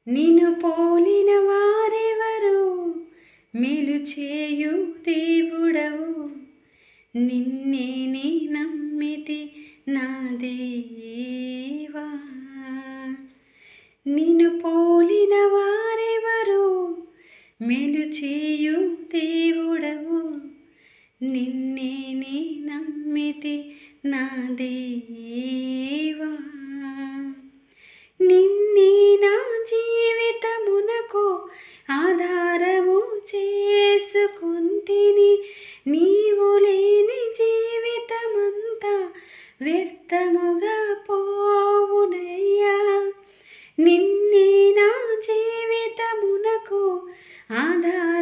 నిన్ను పోలిన వారెవరు, మేలు చేయు దేవుడవు. నిన్నే నీ నమ్మితి నా దేవా. నిన్ను పోలిన వారెవరు, మేలు చేయు దేవుడవు. నిన్నే నీ నమ్మితి నా దేవా. నిన్నే నా జీవితమునకు ఆధారము చేసుకుంటిని. నీవు లేని జీవితమంతా వ్యర్థముగా పోవునయ్యా. నిన్నే నా జీవితమునకు ఆధార